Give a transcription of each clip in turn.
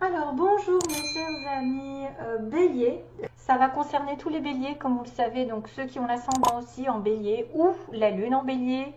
Alors bonjour mes chers amis béliers, ça va concerner tous les béliers comme vous le savez, donc ceux qui ont l'ascendant aussi en bélier ou la lune en bélier.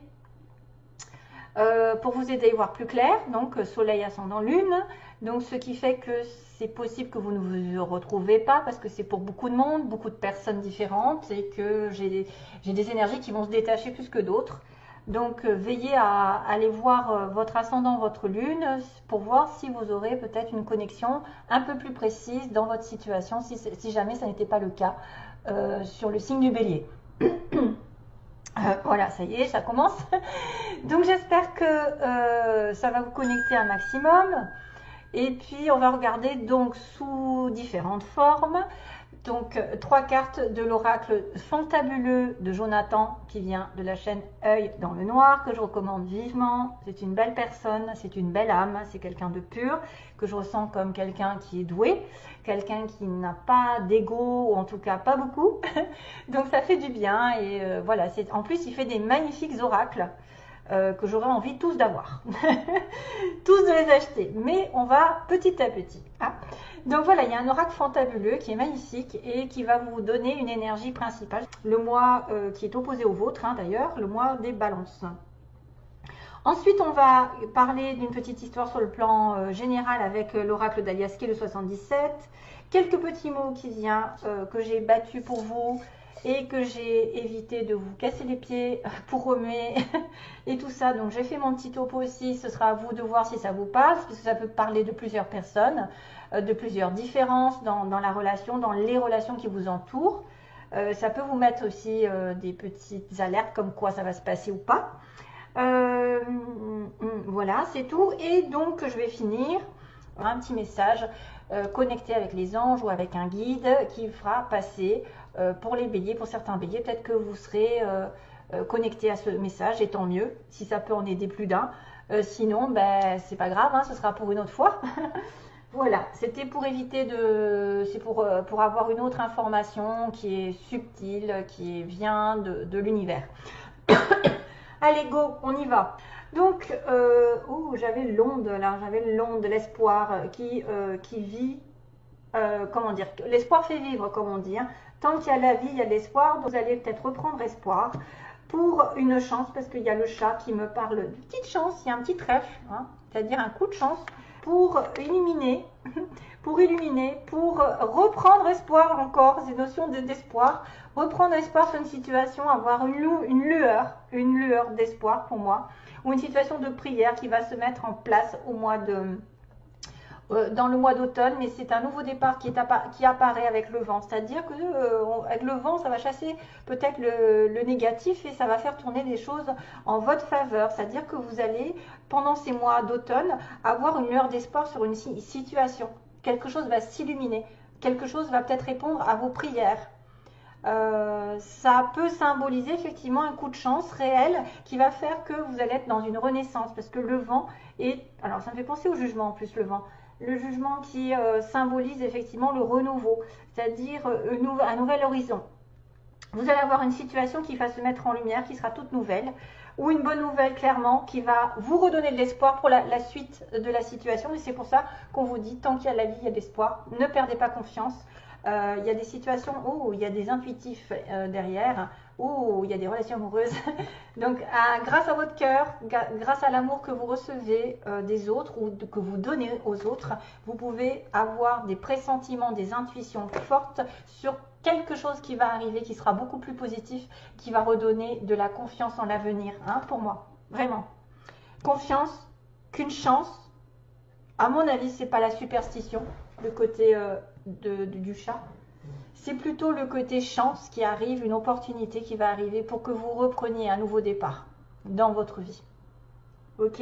Pour vous aider à y voir plus clair, donc soleil, ascendant, lune, donc ce qui fait que c'est possible que vous ne vous retrouvez pas parce que c'est pour beaucoup de monde, beaucoup de personnes différentes et que j'ai des énergies qui vont se détacher plus que d'autres. Donc veillez à aller voir votre ascendant, votre lune pour voir si vous aurez peut-être une connexion un peu plus précise dans votre situation si jamais ça n'était pas le cas sur le signe du bélier. Voilà, ça y est, ça commence. Donc j'espère que ça va vous connecter un maximum. Et puis on va regarder donc sous différentes formes. Donc trois cartes de l'oracle fantabuleux de Jonathan qui vient de la chaîne Œil dans le Noir que je recommande vivement. C'est une belle personne, c'est une belle âme, c'est quelqu'un de pur que je ressens comme quelqu'un qui est doué, quelqu'un qui n'a pas d'ego ou en tout cas pas beaucoup. Donc ça fait du bien et voilà. En plus il fait des magnifiques oracles. Que j'aurais envie tous d'avoir, tous de les acheter, mais on va petit à petit. Hein. Donc voilà, il y a un oracle fantabuleux qui est magnifique et qui va vous donner une énergie principale. Le mois qui est opposé au vôtre, hein, d'ailleurs, le mois des balances. Ensuite, on va parler d'une petite histoire sur le plan général avec l'oracle d'Aliaské, le 77. Quelques petits mots qui viennent, que j'ai battus pour vous et que j'ai évité de vous casser les pieds pour remuer et tout ça. Donc j'ai fait mon petit topo aussi, ce sera à vous de voir si ça vous passe, parce que ça peut parler de plusieurs personnes, de plusieurs différences dans la relation, dans les relations qui vous entourent. Ça peut vous mettre aussi des petites alertes comme quoi ça va se passer ou pas. Voilà, c'est tout. Et donc je vais finir un petit message connecté avec les anges ou avec un guide qui fera passer pour les béliers, pour certains béliers, peut-être que vous serez connecté à ce message et tant mieux si ça peut en aider plus d'un. Sinon, ben, c'est pas grave, hein, ce sera pour une autre fois. Voilà, c'était pour éviter de. C'est pour avoir une autre information qui est subtile, qui vient de l'univers. Allez, go, on y va. Donc, j'avais l'onde là, j'avais l'onde de l'espoir qui vit, comment dire, l'espoir fait vivre, comme on dit. Hein. Tant qu'il y a la vie, il y a l'espoir, donc vous allez peut-être reprendre espoir pour une chance, parce qu'il y a le chat qui me parle de petite chance, il y a un petit trèfle, hein, c'est-à-dire un coup de chance pour illuminer, pour reprendre espoir encore, ces notions d'espoir, reprendre espoir sur une situation, avoir une lueur d'espoir pour moi, ou une situation de prière qui va se mettre en place au mois dans le mois d'automne, mais c'est un nouveau départ qui apparaît avec le vent. C'est-à-dire que avec le vent, ça va chasser peut-être le négatif et ça va faire tourner les choses en votre faveur. C'est-à-dire que vous allez, pendant ces mois d'automne, avoir une lueur d'espoir sur une situation. Quelque chose va s'illuminer, quelque chose va peut-être répondre à vos prières. Ça peut symboliser effectivement un coup de chance réel qui va faire que vous allez être dans une renaissance parce que le vent est... Alors ça me fait penser au jugement en plus, le vent. Le jugement qui symbolise effectivement le renouveau, c'est-à-dire un nouvel horizon. Vous allez avoir une situation qui va se mettre en lumière, qui sera toute nouvelle, ou une bonne nouvelle clairement qui va vous redonner de l'espoir pour la suite de la situation. Et c'est pour ça qu'on vous dit, tant qu'il y a la vie, il y a de l'espoir. Ne perdez pas confiance. Il y a des situations où il y a des intuitifs derrière, où il y a des relations amoureuses. Donc, grâce à votre cœur, grâce à l'amour que vous recevez des autres ou que vous donnez aux autres, vous pouvez avoir des pressentiments, des intuitions fortes sur quelque chose qui va arriver, qui sera beaucoup plus positif, qui va redonner de la confiance en l'avenir, hein, pour moi, vraiment. Confiance, qu'une chance, à mon avis, c'est pas la superstition, le côté du chat. C'est plutôt le côté chance qui arrive, une opportunité qui va arriver pour que vous repreniez un nouveau départ dans votre vie. Ok.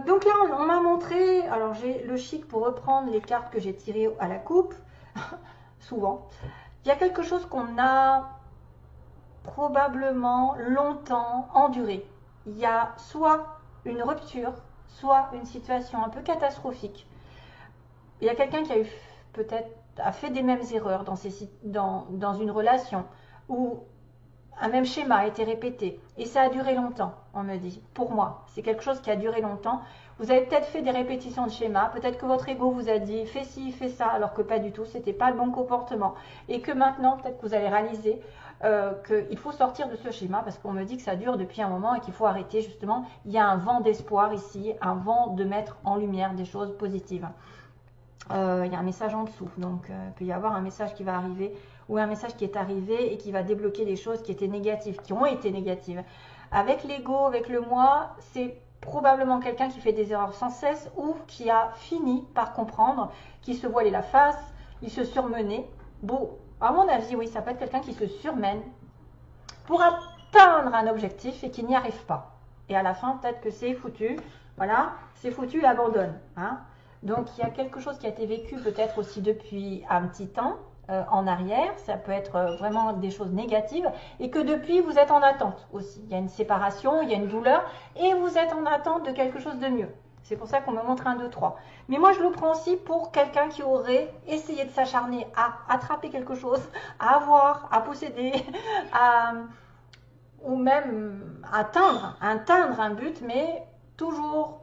Donc là, on m'a montré, alors j'ai le chic pour reprendre les cartes que j'ai tirées à la coupe, souvent. Il y a quelque chose qu'on a probablement longtemps enduré. Il y a soit une rupture, soit une situation un peu catastrophique. Il y a quelqu'un qui a eu peut-être a fait des mêmes erreurs dans une relation où un même schéma a été répété et ça a duré longtemps. on me dit, pour moi. C'est quelque chose qui a duré longtemps. Vous avez peut-être fait des répétitions de schémas, peut-être que votre ego vous a dit fais ci, fais ça, alors que pas du tout, c'était pas le bon comportement. Et que maintenant, peut-être que vous allez réaliser qu'il faut sortir de ce schéma parce qu'on me dit que ça dure depuis un moment et qu'il faut arrêter justement. Il y a un vent d'espoir ici, un vent de mettre en lumière des choses positives. Il y a un message en dessous, donc il peut y avoir un message qui va arriver ou un message qui est arrivé et qui va débloquer des choses qui étaient négatives, qui ont été négatives. Avec l'ego, avec le moi, c'est probablement quelqu'un qui fait des erreurs sans cesse ou qui a fini par comprendre, qui se voilait la face, il se surmenait. Bon, à mon avis, oui, ça peut être quelqu'un qui se surmène pour atteindre un objectif et qui n'y arrive pas. Et à la fin, peut-être que c'est foutu, voilà, c'est foutu, il abandonne. Hein. Donc, il y a quelque chose qui a été vécu peut-être aussi depuis un petit temps en arrière, ça peut être vraiment des choses négatives, et que depuis, vous êtes en attente aussi. Il y a une séparation, il y a une douleur, et vous êtes en attente de quelque chose de mieux. C'est pour ça qu'on me montre 1, 2, 3. Mais moi, je le prends aussi pour quelqu'un qui aurait essayé de s'acharner à attraper quelque chose, à avoir, à posséder, ou même atteindre un but, mais toujours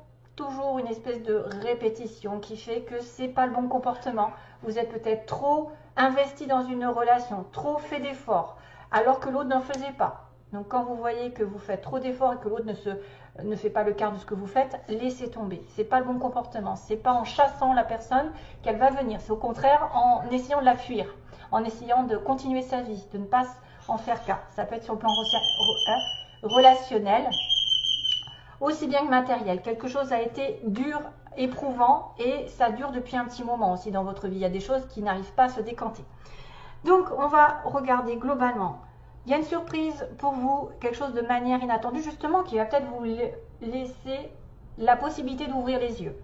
une espèce de répétition qui fait que c'est pas le bon comportement. Vous êtes peut-être trop investi dans une relation, trop fait d'efforts, alors que l'autre n'en faisait pas. Donc quand vous voyez que vous faites trop d'efforts et que l'autre ne fait pas le quart de ce que vous faites, laissez tomber. C'est pas le bon comportement. C'est pas en chassant la personne qu'elle va venir. C'est au contraire en essayant de la fuir, en essayant de continuer sa vie, de ne pas en faire cas. Ça peut être sur le plan relationnel, aussi bien que matériel. Quelque chose a été dur, éprouvant, et ça dure depuis un petit moment aussi dans votre vie. Il y a des choses qui n'arrivent pas à se décanter. Donc, on va regarder globalement. Il y a une surprise pour vous, quelque chose de manière inattendue, justement, qui va peut-être vous laisser la possibilité d'ouvrir les yeux.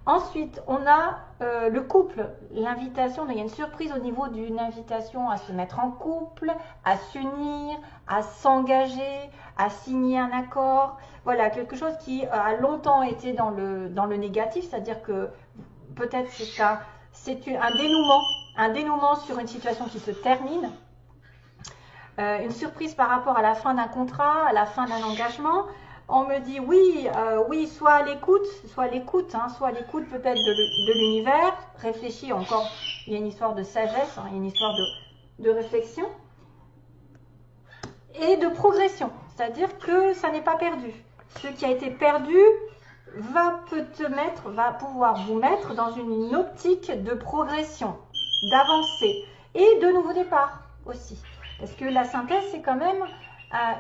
Ensuite, on a le couple, l'invitation. Il y a une surprise au niveau d'une invitation à se mettre en couple, à s'unir, à s'engager, à signer un accord. Voilà, quelque chose qui a longtemps été dans le négatif, c'est-à-dire que peut-être c'est un dénouement sur une situation qui se termine. Une surprise par rapport à la fin d'un contrat, à la fin d'un engagement. On me dit oui, soit à l'écoute peut-être de l'univers. Réfléchis encore, il y a une histoire de sagesse, il y a une histoire de réflexion et de progression. C'est-à-dire que ça n'est pas perdu. Ce qui a été perdu va pouvoir vous mettre dans une optique de progression, d'avancée et de nouveau départ aussi. Parce que la synthèse, c'est quand même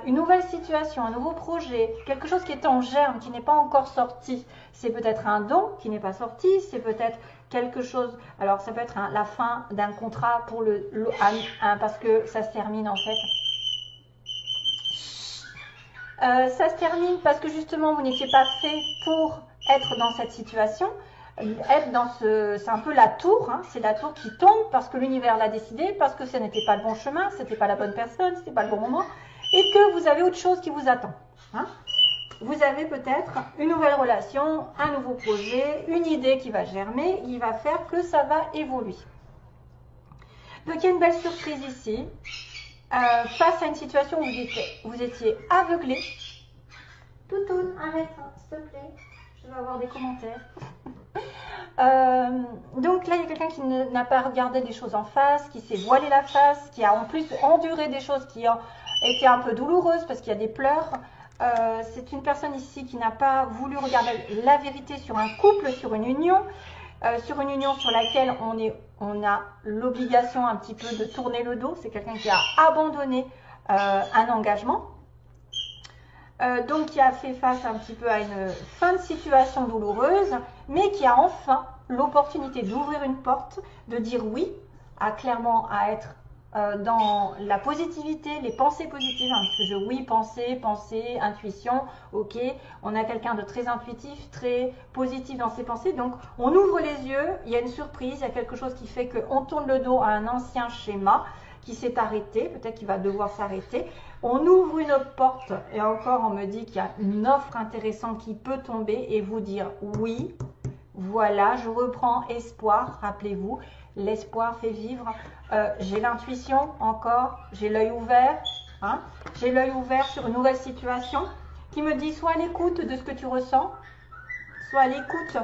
une nouvelle situation, un nouveau projet, quelque chose qui est en germe, qui n'est pas encore sorti. C'est peut-être un don qui n'est pas sorti, c'est peut-être quelque chose, alors ça peut être la fin d'un contrat pour parce que ça se termine en fait. Ça se termine parce que justement vous n'étiez pas fait pour être dans cette situation. C'est un peu la tour, hein, c'est la tour qui tombe parce que l'univers l'a décidé, parce que ce n'était pas le bon chemin, ce n'était pas la bonne personne, ce n'était pas le bon moment, et que vous avez autre chose qui vous attend. Hein. Vous avez peut-être une nouvelle relation, un nouveau projet, une idée qui va germer, il va faire que ça va évoluer. Donc il y a une belle surprise ici. Face à une situation où vous étiez aveuglé. Toutoune, arrête, s'il te plaît. Je vais avoir des commentaires. Donc là, il y a quelqu'un qui n'a pas regardé des choses en face, qui s'est voilé la face, qui a en plus enduré des choses qui ont été un peu douloureuses parce qu'il y a des pleurs. C'est une personne ici qui n'a pas voulu regarder la vérité sur un couple, sur une union sur laquelle on a l'obligation un petit peu de tourner le dos. C'est quelqu'un qui a abandonné un engagement. Donc qui a fait face un petit peu à une fin de situation douloureuse, mais qui a enfin l'opportunité d'ouvrir une porte, de dire oui, clairement à être dans la positivité, les pensées positives, hein, parce que oui, pensée, intuition, ok, on a quelqu'un de très intuitif, très positif dans ses pensées, donc on ouvre les yeux, il y a une surprise, il y a quelque chose qui fait qu'on tourne le dos à un ancien schéma qui s'est arrêté, peut-être qu'il va devoir s'arrêter. On ouvre une autre porte et encore on me dit qu'il y a une offre intéressante qui peut tomber et vous dire oui, voilà, je reprends espoir, rappelez-vous, l'espoir fait vivre. J'ai l'intuition encore, j'ai l'œil ouvert, hein, j'ai l'œil ouvert sur une nouvelle situation qui me dit sois à l'écoute de ce que tu ressens, sois à l'écoute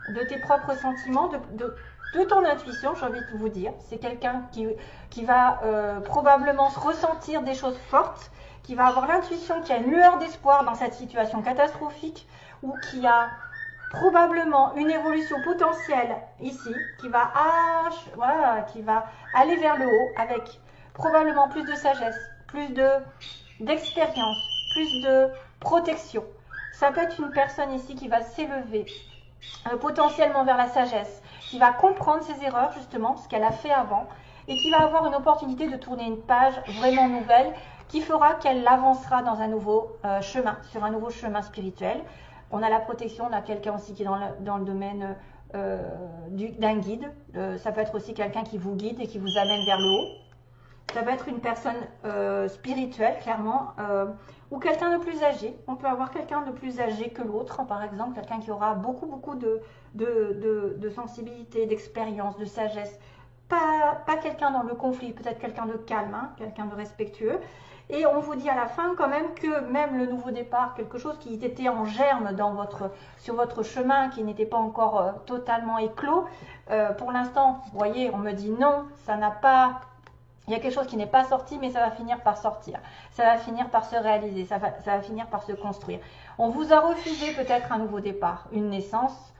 de tes propres sentiments, de ton intuition, j'ai envie de vous dire. C'est quelqu'un qui va probablement ressentir des choses fortes, qui va avoir l'intuition qu'il y a une lueur d'espoir dans cette situation catastrophique ou qui a probablement une évolution potentielle ici, qui va aller vers le haut avec probablement plus de sagesse, plus d'expérience, plus de protection. Ça peut être une personne ici qui va s'élever potentiellement vers la sagesse, qui va comprendre ses erreurs justement, ce qu'elle a fait avant, et qui va avoir une opportunité de tourner une page vraiment nouvelle, qui fera qu'elle avancera dans un nouveau chemin, sur un nouveau chemin spirituel. On a la protection, on a quelqu'un aussi qui est dans le domaine d'un guide. Ça peut être aussi quelqu'un qui vous guide et qui vous amène vers le haut. Ça peut être une personne spirituelle, clairement, ou quelqu'un de plus âgé. On peut avoir quelqu'un de plus âgé que l'autre, par exemple, quelqu'un qui aura beaucoup de sensibilité, d'expérience, de sagesse. Pas quelqu'un dans le conflit, peut-être quelqu'un de calme, hein, quelqu'un de respectueux. Et on vous dit à la fin quand même que même le nouveau départ, quelque chose qui était en germe sur votre chemin, qui n'était pas encore totalement éclos, pour l'instant, vous voyez, on me dit non, ça n'a pas... Il y a quelque chose qui n'est pas sorti, mais ça va finir par sortir. Ça va finir par se réaliser, ça va finir par se construire. On vous a refusé peut-être un nouveau départ, une naissance,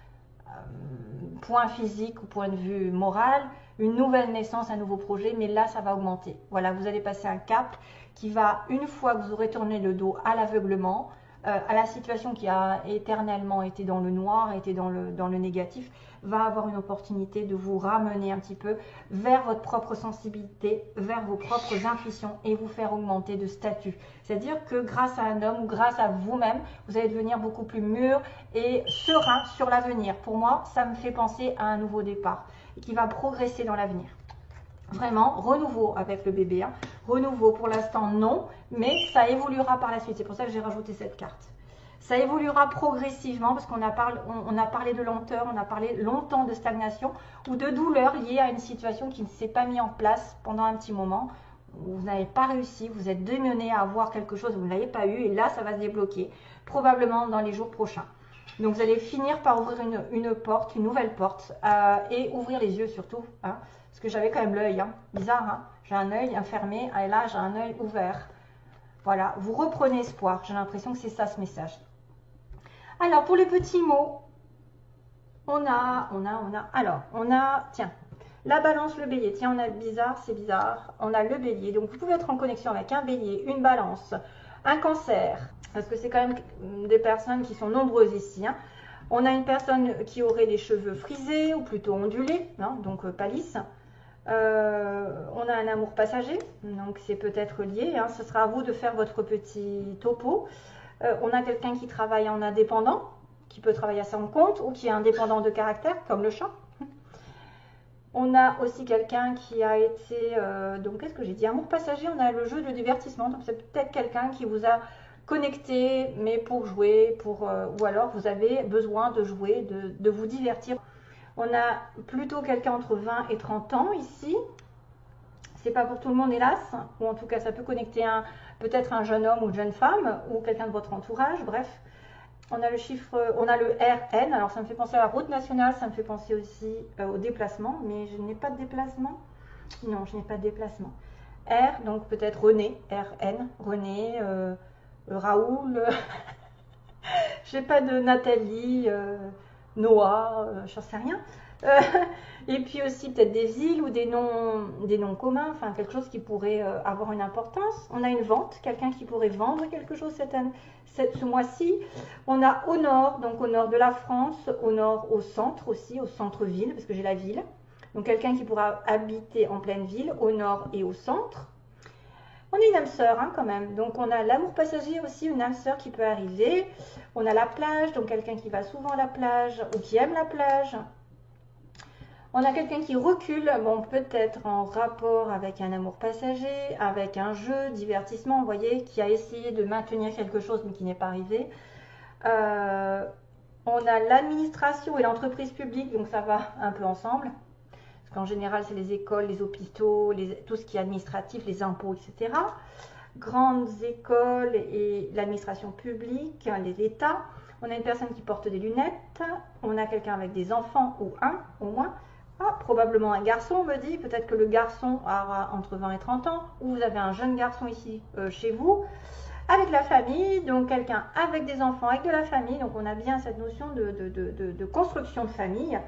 point physique ou point de vue moral, une nouvelle naissance, un nouveau projet, mais là, ça va augmenter. Voilà, vous allez passer un cap qui va, une fois que vous aurez tourné le dos à l'aveuglement, à la situation qui a éternellement été dans le noir, été dans le négatif, va avoir une opportunité de vous ramener un petit peu vers votre propre sensibilité, vers vos propres intuitions et vous faire augmenter de statut. C'est-à-dire que grâce à un homme ou grâce à vous-même, vous allez devenir beaucoup plus mûr et serein sur l'avenir. Pour moi, ça me fait penser à un nouveau départ qui va progresser dans l'avenir. Vraiment, renouveau avec le bébé. Hein. Renouveau pour l'instant, non, mais ça évoluera par la suite. C'est pour ça que j'ai rajouté cette carte. Ça évoluera progressivement parce qu'on a parlé de lenteur, on a parlé longtemps de stagnation ou de douleur liée à une situation qui ne s'est pas mise en place pendant un petit moment. Vous n'avez pas réussi, vous êtes démené à avoir quelque chose, vous ne l'avez pas eu et là, ça va se débloquer probablement dans les jours prochains. Donc, vous allez finir par ouvrir une porte, une nouvelle porte et ouvrir les yeux surtout. Hein, parce que j'avais quand même l'œil, hein, bizarre, hein, j'ai un œil fermé et là, j'ai un œil ouvert. Voilà, vous reprenez espoir. J'ai l'impression que c'est ça ce message. Alors, pour les petits mots, tiens, la balance, le bélier. Tiens, on a bizarre, c'est bizarre. On a le bélier. Donc, vous pouvez être en connexion avec un bélier, une balance, un cancer. Parce que c'est quand même des personnes qui sont nombreuses ici. Hein. On a une personne qui aurait les cheveux frisés ou plutôt ondulés, hein, donc pas lisses. On a un amour passager, donc c'est peut-être lié. Hein. Ce sera à vous de faire votre petit topo. On a quelqu'un qui travaille en indépendant, qui peut travailler à son compte ou qui est indépendant de caractère, comme le chat. On a aussi quelqu'un qui a été, donc qu'est-ce que j'ai dit, amour passager, on a le jeu de divertissement, donc c'est peut-être quelqu'un qui vous a connecté, mais pour jouer, ou alors vous avez besoin de jouer, de vous divertir. On a plutôt quelqu'un entre 20 et 30 ans ici. C'est pas pour tout le monde hélas, ou en tout cas ça peut connecter peut-être un jeune homme ou une jeune femme, ou quelqu'un de votre entourage, bref. On a le RN, alors ça me fait penser à la route nationale, ça me fait penser aussi au déplacement, mais je n'ai pas de déplacement. Non, je n'ai pas de déplacement. R, donc peut-être René, RN, René, Raoul, je n'ai pas de Nathalie, Noah, j'en sais rien. Et puis aussi peut-être des villes ou des noms communs, enfin quelque chose qui pourrait avoir une importance. On a une vente, quelqu'un qui pourrait vendre quelque chose ce mois-ci. On a au nord, donc au nord de la France, au nord, au centre aussi, au centre-ville, parce que j'ai la ville. Donc quelqu'un qui pourra habiter en pleine ville, au nord et au centre. On a une âme sœur hein, quand même, donc on a l'amour passager aussi, une âme sœur qui peut arriver. On a la plage, donc quelqu'un qui va souvent à la plage ou qui aime la plage. On a quelqu'un qui recule, bon peut-être en rapport avec un amour passager, avec un jeu, divertissement, vous voyez, qui a essayé de maintenir quelque chose mais qui n'est pas arrivé. On a l'administration et l'entreprise publique, donc ça va un peu ensemble. Parce qu'en général, c'est les écoles, les hôpitaux, tout ce qui est administratif, les impôts, etc. grandes écoles et l'administration publique, l'État. On a une personne qui porte des lunettes. On a quelqu'un avec des enfants, ou un au moins. Ah, probablement un garçon, on me dit. Peut-être que le garçon aura entre 20 et 30 ans. Ou vous avez un jeune garçon ici chez vous. Avec la famille, donc quelqu'un avec des enfants, avec de la famille. Donc on a bien cette notion de construction de famille.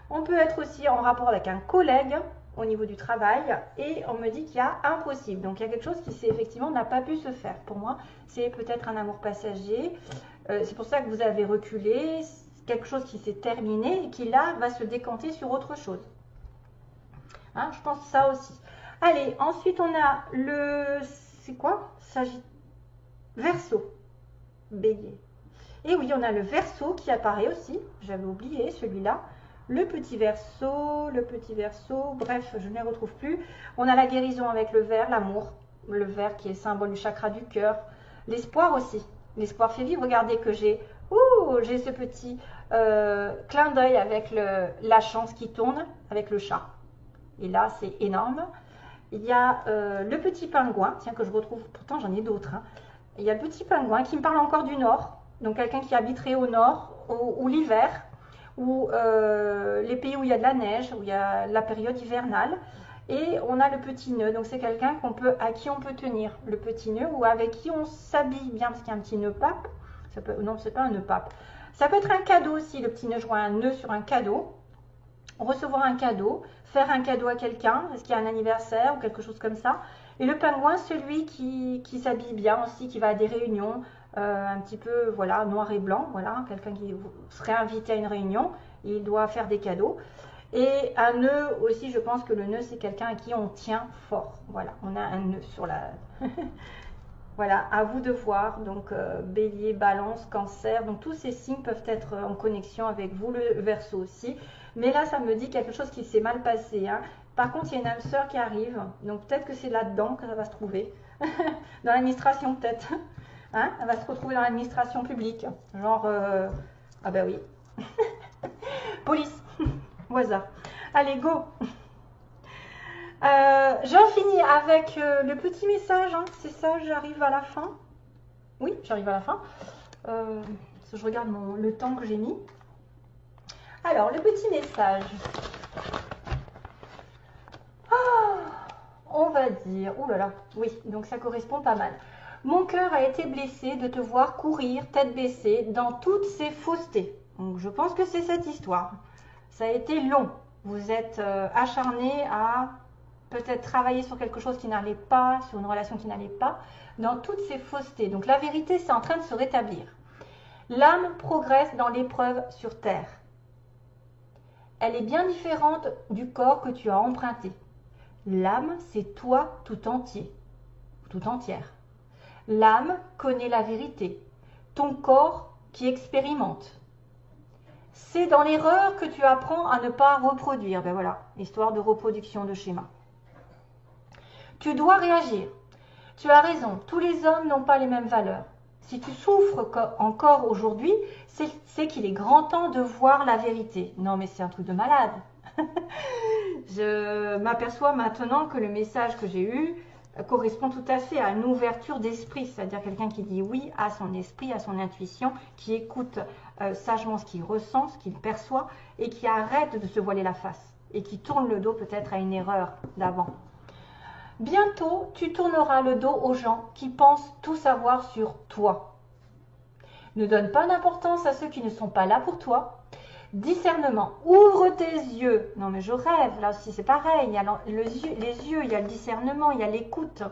On peut être aussi en rapport avec un collègue au niveau du travail, et on me dit qu'il y a impossible. Donc il y a quelque chose qui effectivement n'a pas pu se faire. Pour moi, c'est peut-être un amour passager. C'est pour ça que vous avez reculé, quelque chose qui s'est terminé et qui là va se décanter sur autre chose. Hein, je pense ça aussi. Allez, ensuite on a le... C'est quoi? Verseau, bélier. Et oui, on a le Verseau qui apparaît aussi. J'avais oublié celui-là. Le petit Verseau, bref, je ne les retrouve plus. On a la guérison avec le vert, l'amour. Le vert qui est symbole du chakra du cœur. L'espoir aussi. L'espoir fait vivre. Regardez que j'ai ce petit clin d'œil avec la chance qui tourne avec le chat. Et là, c'est énorme. Il y a le petit pingouin, tiens, que je retrouve, pourtant j'en ai d'autres. Hein. Il y a le petit pingouin qui me parle encore du nord. Donc quelqu'un qui habiterait au nord, ou l'hiver, ou les pays où il y a de la neige, où il y a la période hivernale. Et on a le petit nœud, donc c'est quelqu'un à qui on peut tenir le petit nœud, ou avec qui on s'habille bien, parce qu'il y a un petit nœud pape. Non, c'est pas un nœud pape. Ça peut être un cadeau aussi, le petit nœud, je vois un nœud sur un cadeau. Recevoir un cadeau, faire un cadeau à quelqu'un, est-ce qu'il y a un anniversaire ou quelque chose comme ça. Et le pingouin, celui qui s'habille bien aussi, qui va à des réunions, un petit peu, voilà, noir et blanc, voilà, quelqu'un qui serait invité à une réunion, il doit faire des cadeaux. Et un nœud aussi, je pense que le nœud, c'est quelqu'un à qui on tient fort. Voilà, on a un nœud sur la... Voilà, à vous de voir. Donc, bélier, balance, cancer. Donc, tous ces signes peuvent être en connexion avec vous, le Verseau aussi. Mais là, ça me dit quelque chose qui s'est mal passé. Hein. Par contre, il y a une âme sœur qui arrive. Donc, peut-être que c'est là-dedans que ça va se trouver. Dans l'administration, peut-être. Hein, elle va se retrouver dans l'administration publique. Genre, ah ben oui. Police. Au hasard. Allez, go. J'en finis avec le petit message. Hein. C'est ça, j'arrive à la fin. Oui, j'arrive à la fin. Je regarde le temps que j'ai mis. Alors, le petit message. On va dire, oh là là, oui, donc ça correspond pas mal. Mon cœur a été blessé de te voir courir tête baissée dans toutes ces faussetés. Donc, je pense que c'est cette histoire. Ça a été long. Vous êtes acharné à peut-être travailler sur quelque chose qui n'allait pas, sur une relation qui n'allait pas, dans toutes ces faussetés. Donc, la vérité, c'est en train de se rétablir. L'âme progresse dans l'épreuve sur terre. Elle est bien différente du corps que tu as emprunté. L'âme, c'est toi tout entier, tout entière. L'âme connaît la vérité, ton corps qui expérimente. C'est dans l'erreur que tu apprends à ne pas reproduire. Ben voilà, histoire de reproduction de schéma. Tu dois réagir. Tu as raison, tous les hommes n'ont pas les mêmes valeurs. Si tu souffres encore aujourd'hui, c'est qu'il est grand temps de voir la vérité. Non mais c'est un truc de malade. Je m'aperçois maintenant que le message que j'ai eu correspond tout à fait à une ouverture d'esprit, c'est-à-dire quelqu'un qui dit oui à son esprit, à son intuition, qui écoute sagement ce qu'il ressent, ce qu'il perçoit, et qui arrête de se voiler la face, et qui tourne le dos peut-être à une erreur d'avant. Bientôt, tu tourneras le dos aux gens qui pensent tout savoir sur toi. Ne donne pas d'importance à ceux qui ne sont pas là pour toi. Discernement, ouvre tes yeux. Non mais je rêve, là aussi c'est pareil, il y a les yeux, il y a le discernement, il y a l'écoute.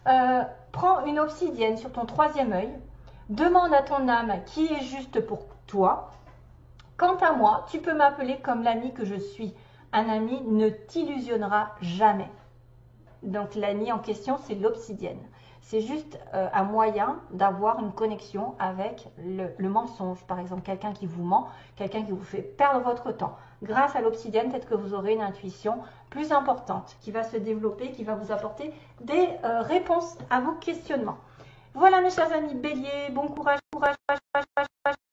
Prends une obsidienne sur ton troisième œil, demande à ton âme qui est juste pour toi. Quant à moi, tu peux m'appeler comme l'ami que je suis. Un ami ne t'illusionnera jamais. Donc l'ami en question, c'est l'obsidienne. C'est juste un moyen d'avoir une connexion avec le mensonge. Par exemple, quelqu'un qui vous ment, quelqu'un qui vous fait perdre votre temps. Grâce à l'obsidienne, peut-être que vous aurez une intuition plus importante qui va se développer, qui va vous apporter des réponses à vos questionnements. Voilà mes chers amis béliers, bon courage, courage, courage, courage, courage.